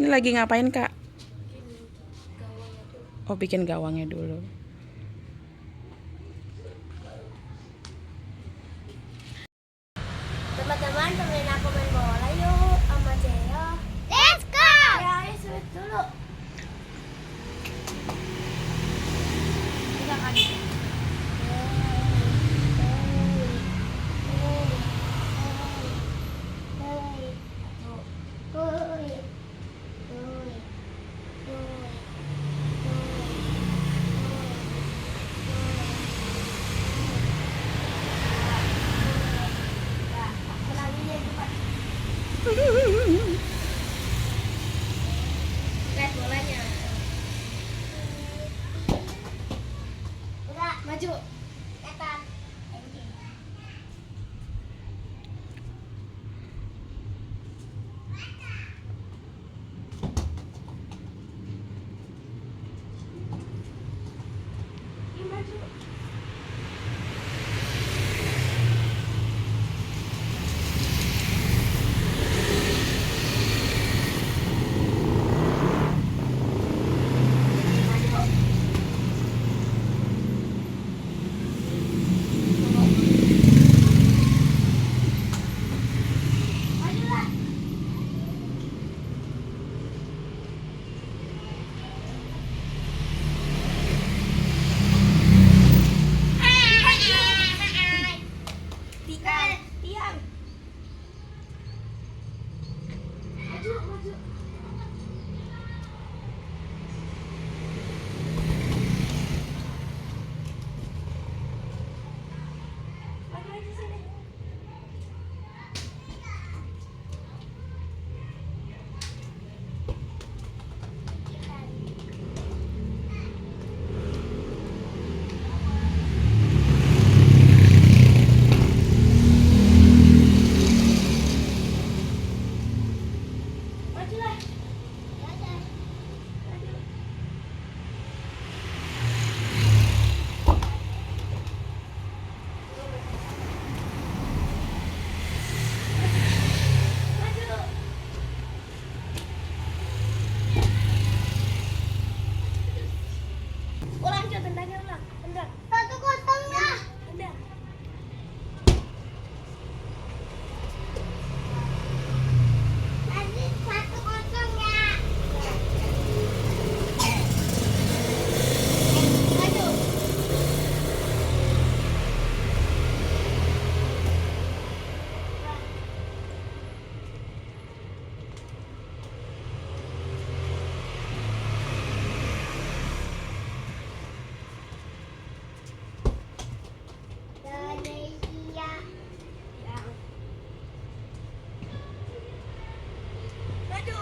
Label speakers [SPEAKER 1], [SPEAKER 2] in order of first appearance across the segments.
[SPEAKER 1] Ini lagi ngapain, Kak?
[SPEAKER 2] Bikin gawangnya tuh.
[SPEAKER 1] Oh, bikin gawangnya dulu.
[SPEAKER 2] Teman-teman, temenin aku main bola yuk sama Ceo. Let's go! Ya, ayo sweet dulu. Tiga kali. Lihat bolanya. Udah, maju. Ketan. Ini maju. Majulah. Tiang, tiang. Maju, maju. Maju aja sini. Majulah. Maju. Maju. Ulang coba tendangnya ulang. Tendang. 1-0 ya. Tendang. Lanjut 1-0 ya. Maju. Indonesia. Maju.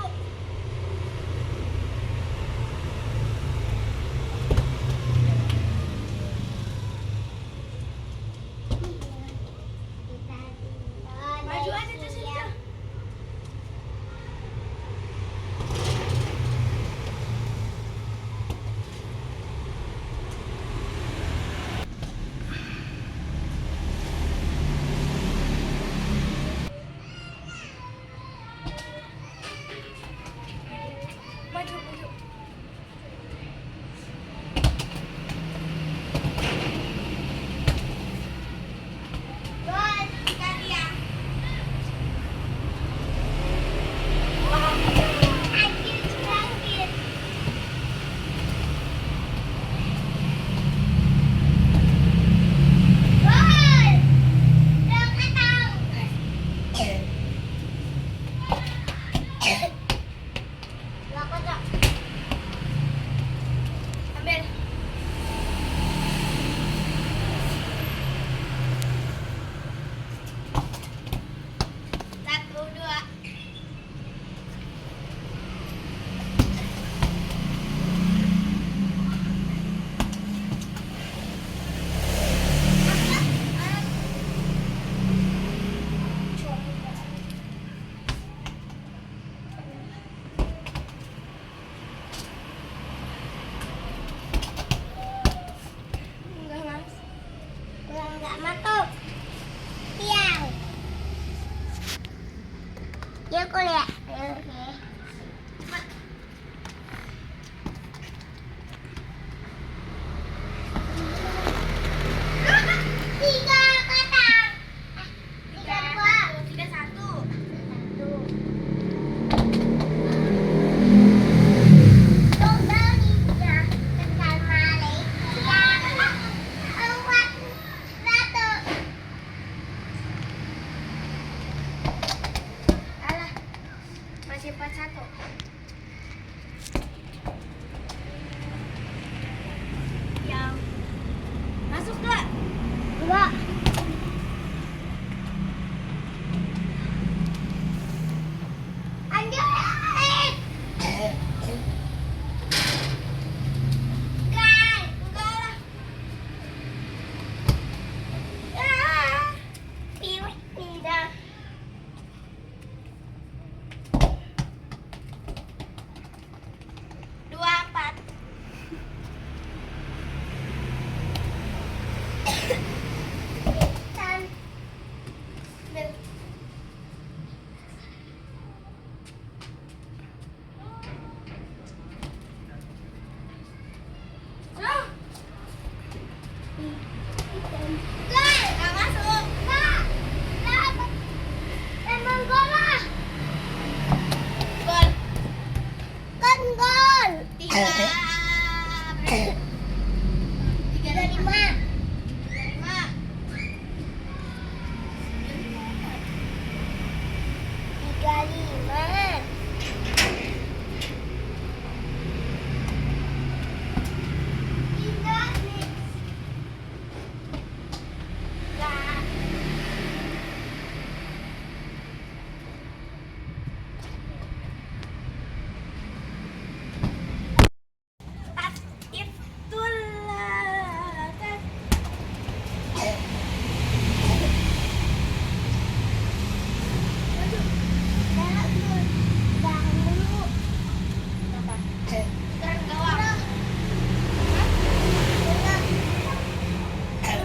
[SPEAKER 2] Maju aja tuh sini. Maju, maju. Gol, Italia. Anjir, curangin. Gol. Dong atau. Lakukan, Cok. Ambil. 1-2. Enggak, Mas. Enggak masuk. Tiang. Ya, kuliah. Oke. satu. Yang masuk gak? Enggak. Anjir. Kan, enggak lah. Tidak. Dua empat. Nggak masuk. Emang gol lah. Gol. Kan gol. Tiga. Tiga lima. Tiga lima.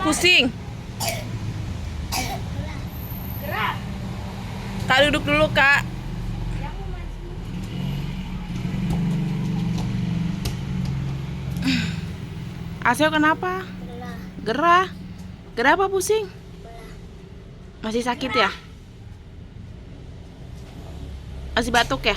[SPEAKER 1] Pusing.
[SPEAKER 2] Gerak.
[SPEAKER 1] Kak duduk dulu, Kak. Aseo kenapa? Gerah. Gerah apa pusing? Masih sakit ya? Masih batuk ya?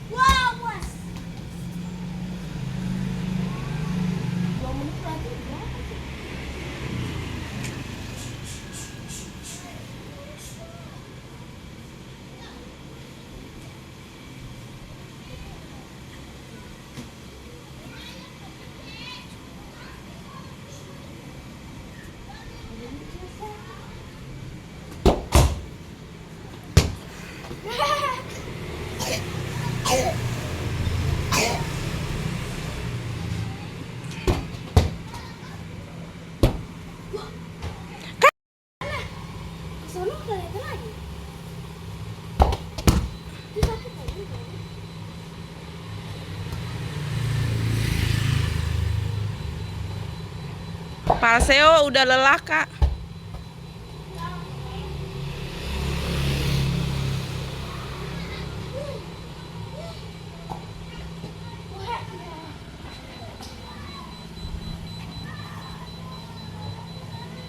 [SPEAKER 2] Wow, bos. 2 menit lagi berapa sih? Sono kelihatan lagi. Itu sakit lagi.
[SPEAKER 1] Pak Aseo udah lelah, Kak.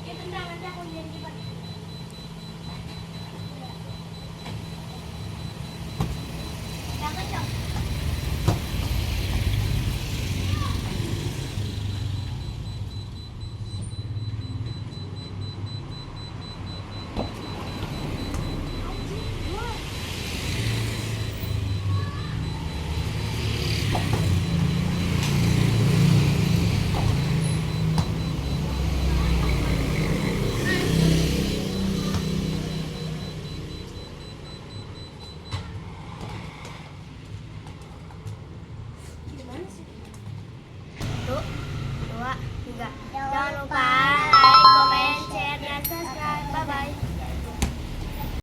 [SPEAKER 2] Ya tendang nanti aku jadi kipas. Yang kencang. Gimana sih? 1, 2, 3. Jangan lupa